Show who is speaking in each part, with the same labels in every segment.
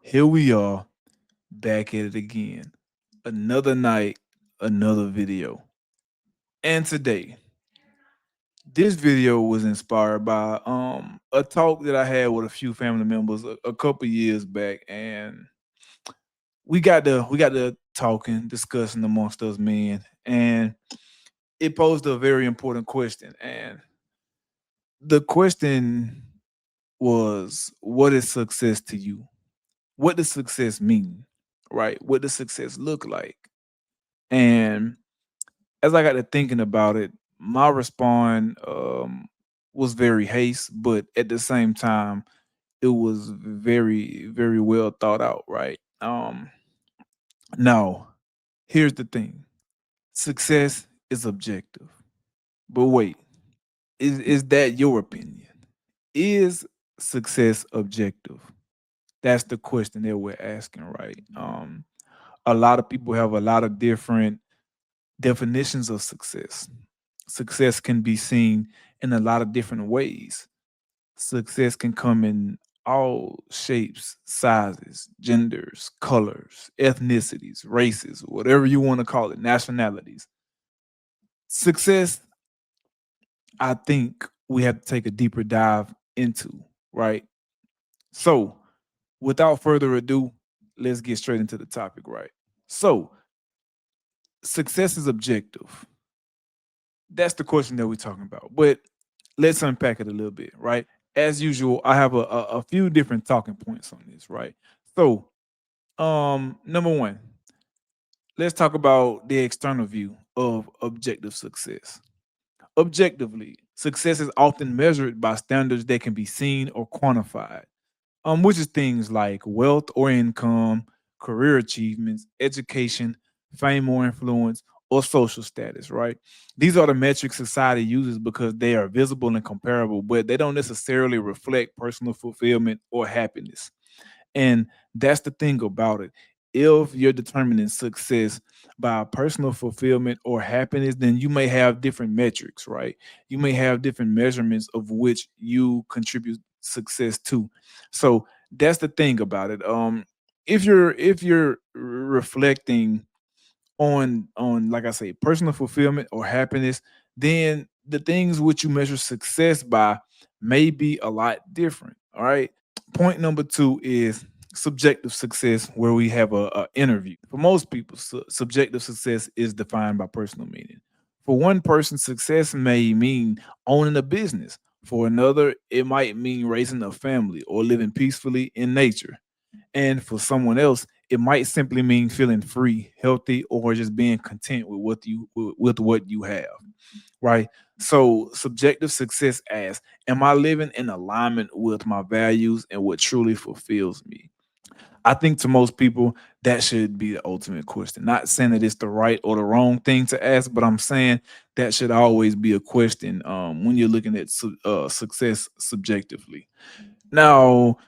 Speaker 1: Here we are back at it again. Another night, another video. And today, this video was inspired by a talk that I had with a few family members a couple years back, and we got to talking, discussing amongst us men, and it posed a very important question. And the question was, what is success to you? What does success mean? Right? What does success look like? And as I got to thinking about it, my response was very haste, but at the same time, it was very, very well thought out, right? Now, here's the thing: success is objective. But wait, is that your opinion? Is success objective? That's the question that we're asking, right? A lot of people have a lot of different definitions of success. Success can be seen in a lot of different ways. Success can come in all shapes, sizes, genders, colors, ethnicities, races, whatever you want to call it, nationalities. Success, I think we have to take a deeper dive into, right? So, without further ado, let's get straight into the topic, right? So, success is objective. That's the question that we're talking about. But let's unpack it a little bit, right? As usual, I have a few different talking points on this, right? So, number one, let's talk about the external view of objective success. Objectively, success is often measured by standards that can be seen or quantified, which is things like wealth or income, career achievements, education, fame or influence, or social status, right? These are the metrics society uses because they are visible and comparable, but they don't necessarily reflect personal fulfillment or happiness. And that's the thing about it. If you're determining success by personal fulfillment or happiness, then you may have different metrics, right? You may have different measurements of which you contribute success to. So that's the thing about it. If you're reflecting on like I say, personal fulfillment or happiness, then the things which you measure success by may be a lot different. All right. Point number two is subjective success, where we have a interview. For most people, subjective success is defined by personal meaning. For one person, success may mean owning a business. For another, it might mean raising a family or living peacefully in nature. And for someone else, it might simply mean feeling free, healthy, or just being content with what you have, right? So subjective success asks, am I living in alignment with my values and what truly fulfills me? I think to most people that should be the ultimate question. Not saying that it's the right or the wrong thing to ask, but I'm saying that should always be a question when you're looking at success subjectively. Now,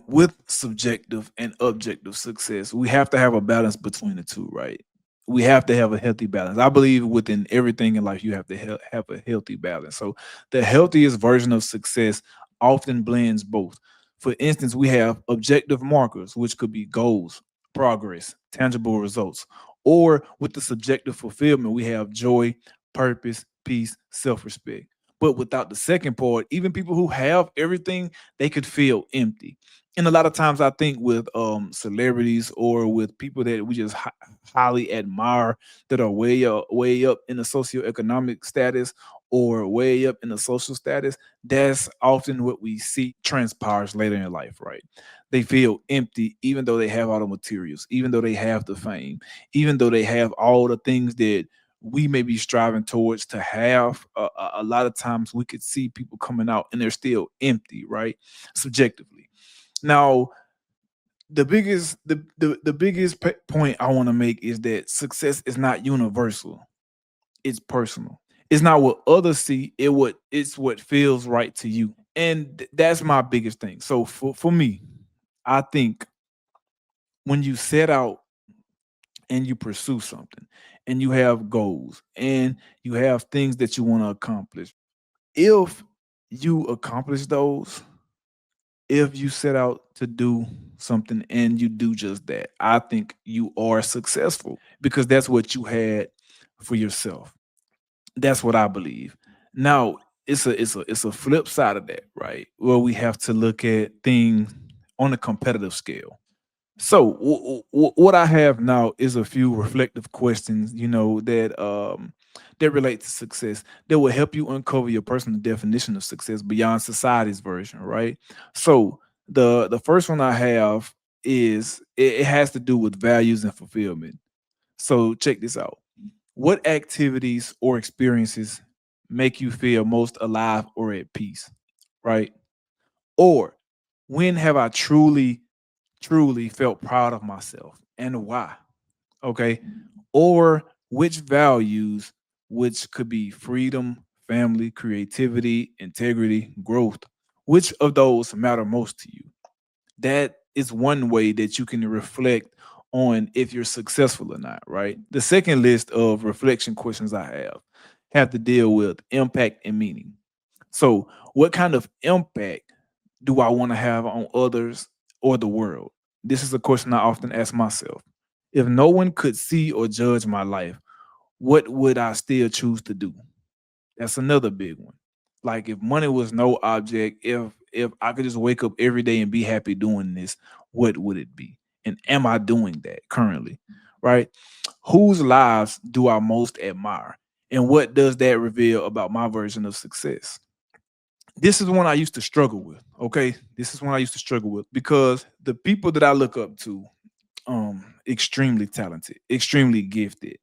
Speaker 1: with subjective and objective success, we have to have a balance between the two, right? We have to have a healthy balance. I believe within everything in life you have to have a healthy balance. So the healthiest version of success often blends both. For instance, we have objective markers, which could be goals, progress, tangible results. Or with the subjective fulfillment, we have joy, purpose, peace, self-respect. But without the second part, even people who have everything, they could feel empty. And a lot of times I think with celebrities or with people that we just highly admire, that are way up in the socioeconomic status or way up in the social status, that's often what we see transpires later in life, right? They feel empty even though they have all the materials, even though they have the fame, even though they have all the things that we may be striving towards to have. A lot of times we could see people coming out and they're still empty, right? Subjectively. Now, the biggest point I want to make is that success is not universal. It's personal. It's not what others see. It's what feels right to you, and that's my biggest thing. So for me, I think when you set out and you pursue something, and you have goals, and you have things that you want to accomplish, if you accomplish those, if you set out to do something and you do just that, I think you are successful because that's what you had for yourself. That's what I believe. Now, it's a flip side of that, right? Where we have to look at things on a competitive scale. So, what I have now is a few reflective questions, that relate to success that will help you uncover your personal definition of success beyond society's version, right? So, the first one I have is it has to do with values and fulfillment. So, check this out. What activities or experiences make you feel most alive or at peace, right? Or when have I truly felt proud of myself and why? Okay. Or which values, which could be freedom, family, creativity, integrity, growth, which of those matter most to you? That is one way that you can reflect on if you're successful or not, right? The second list of reflection questions I have to deal with impact and meaning. So, what kind of impact do I want to have on others or the world? This is a question I often ask myself. If no one could see or judge my life, what would I still choose to do? That's another big one. Like if money was no object, if I could just wake up every day and be happy doing this, what would it be? And am I doing that currently? Right? Whose lives do I most admire? And what does that reveal about my version of success? This is one I used to struggle with. Okay. This is one I used to struggle with because the people that I look up to, extremely talented, extremely gifted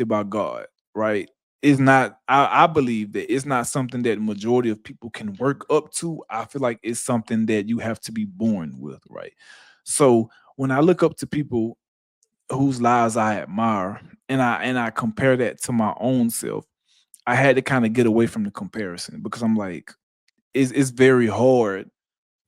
Speaker 1: by God, right? It's not I believe that it's not something that majority of people can work up to. I feel like it's something that you have to be born with, right? So when I look up to people whose lives I admire and I compare that to my own self, I had to kind of get away from the comparison because I'm like, it's very hard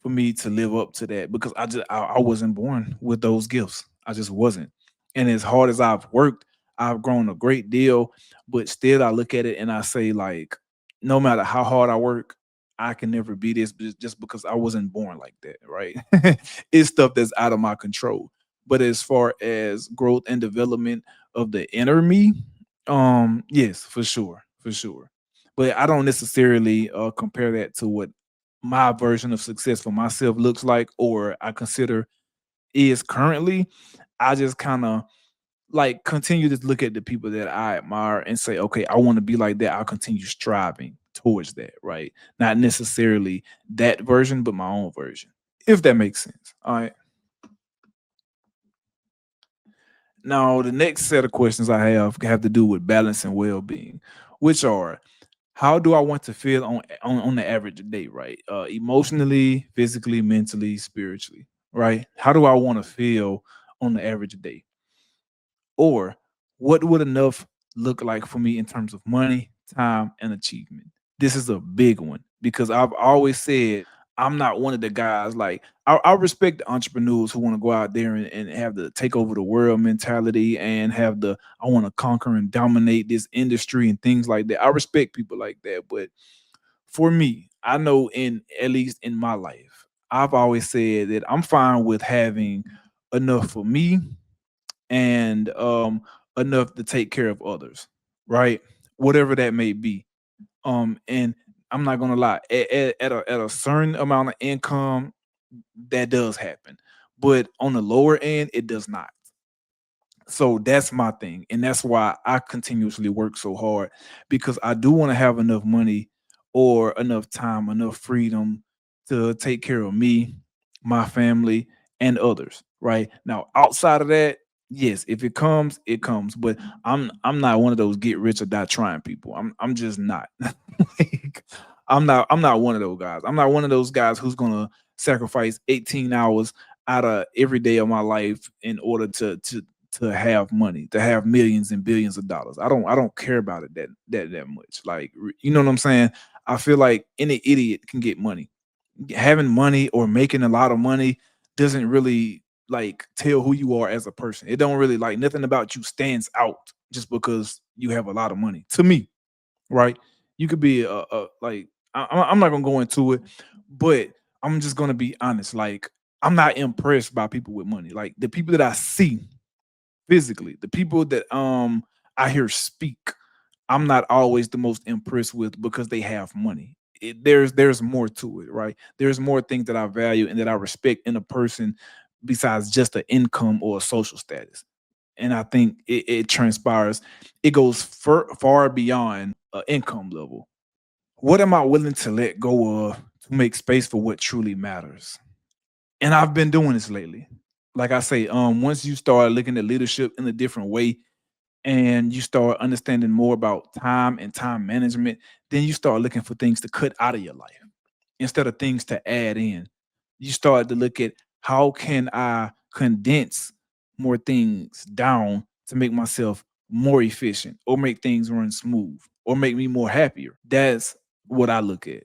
Speaker 1: for me to live up to that because I wasn't born with those gifts. I just wasn't. And as hard as I've worked, I've grown a great deal, but still I look at it and I say like no matter how hard I work, I can never be this just because I wasn't born like that, right? It's stuff that's out of my control. But as far as growth and development of the inner me, yes, for sure, for sure. But I don't necessarily compare that to what my version of success for myself looks like or I consider is currently. I just kind of like continue to look at the people that I admire and say, okay, I want to be like that. I'll continue striving towards that, right? Not necessarily that version, but my own version, if that makes sense. All right. Now, the next set of questions I have to do with balance and well being, which are how do I want to feel on the average day, right? Emotionally, physically, mentally, spiritually, right? How do I want to feel on the average day? Or what would enough look like for me in terms of money, time, and achievement? This is a big one because I've always said I'm not one of the guys like I respect the entrepreneurs who want to go out there and have the take over the world mentality and have the I want to conquer and dominate this industry and things like that. I respect people like that. But for me, I know in at least in my life, I've always said that I'm fine with having enough for me and enough to take care of others, right? Whatever that may be. And I'm not gonna lie, at a certain amount of income, that does happen, but on the lower end, it does not. So that's my thing. And that's why I continuously work so hard because I do want to have enough money or enough time, enough freedom to take care of me, my family, and others. Right. Now, outside of that, yes, if it comes, it comes. But I'm not one of those get rich or die trying people. I'm just not. Like, I'm not one of those guys. I'm not one of those guys who's gonna sacrifice 18 hours out of every day of my life in order to have money, to have millions and billions of dollars. I don't care about it that much. Like you know what I'm saying? I feel like any idiot can get money. Having money or making a lot of money doesn't really like tell who you are as a person. It don't really like nothing about you stands out just because you have a lot of money. To me, right? You could be a like I'm not gonna go into it, but I'm just gonna be honest. Like I'm not impressed by people with money. Like the people that I see physically, the people that I hear speak, I'm not always the most impressed with because they have money. There's more to it, right? There's more things that I value and that I respect in a person besides just an income or a social status. And I think it transpires, it goes far beyond an income level. What am I willing to let go of to make space for what truly matters? And I've been doing this lately. Like I say, once you start looking at leadership in a different way, and you start understanding more about time and time management, then you start looking for things to cut out of your life instead of things to add in. You start to look at, how can I condense more things down to make myself more efficient or make things run smooth or make me more happier. That's what I look at.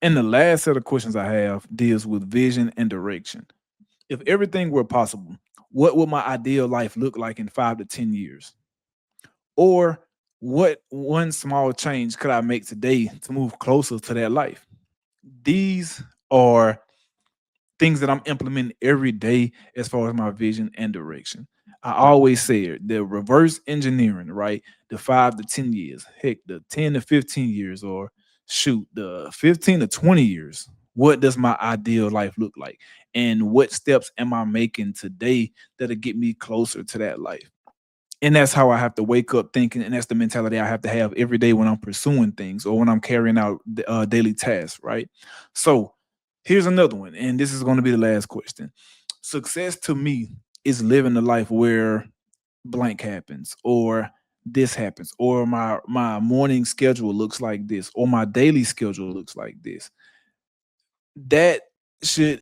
Speaker 1: And the last set of questions I have deals with vision and direction. If everything were possible, what would my ideal life look like in 5 to 10 years? Or what one small change could I make today to move closer to that life? These are things that I'm implementing every day as far as my vision and direction. I always say it, the reverse engineering, right? The 5 to 10 years, heck, the 10 to 15 years, or shoot, the 15 to 20 years. What does my ideal life look like? And what steps am I making today that'll get me closer to that life? And that's how I have to wake up thinking, and that's the mentality I have to have every day when I'm pursuing things or when I'm carrying out daily tasks, right? So here's another one, and this is going to be the last question. Success to me is living a life where blank happens, or this happens, or my morning schedule looks like this, or my daily schedule looks like this. That should,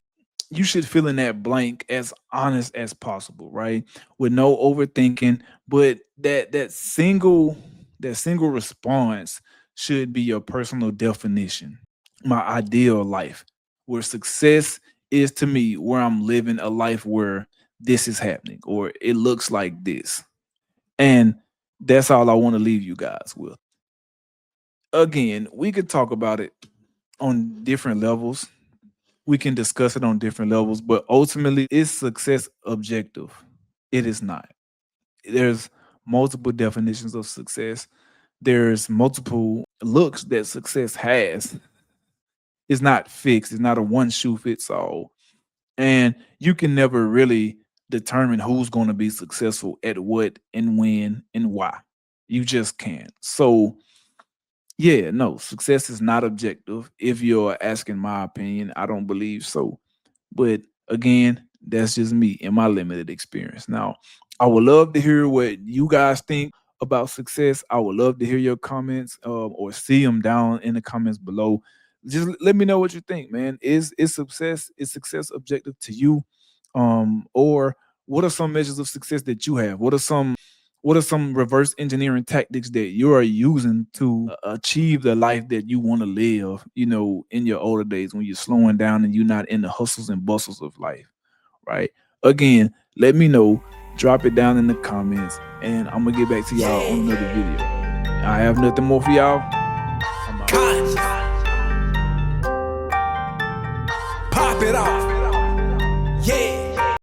Speaker 1: you should fill in that blank as honest as possible, right? With no overthinking, but that single response should be your personal definition. My ideal life, where success is to me, where I'm living a life where this is happening or it looks like this. And that's all I want to leave you guys with. Again, we could talk about it on different levels, we can discuss it on different levels, but ultimately, is success objective? It is not. There's multiple definitions of success. There's multiple looks that success has. It's not fixed. It's not a one shoe fits all. And you can never really determine who's going to be successful at what and when and why. You just can't. So, yeah, no, success is not objective. If you're asking my opinion, I don't believe so. But again, that's just me and my limited experience. Now, I would love to hear what you guys think about success. I would love to hear your comments, or see them down in the comments below. Just let me know what you think, man. Is success objective to you? Or what are some measures of success that you have? What are some reverse engineering tactics that you are using to achieve the life that you want to live, in your older days when you're slowing down and you're not in the hustles and bustles of life, right? Again, let me know, drop it down in the comments, and I'm gonna get back to y'all on another video. I have nothing more for y'all. I'm out.
Speaker 2: Pop it off.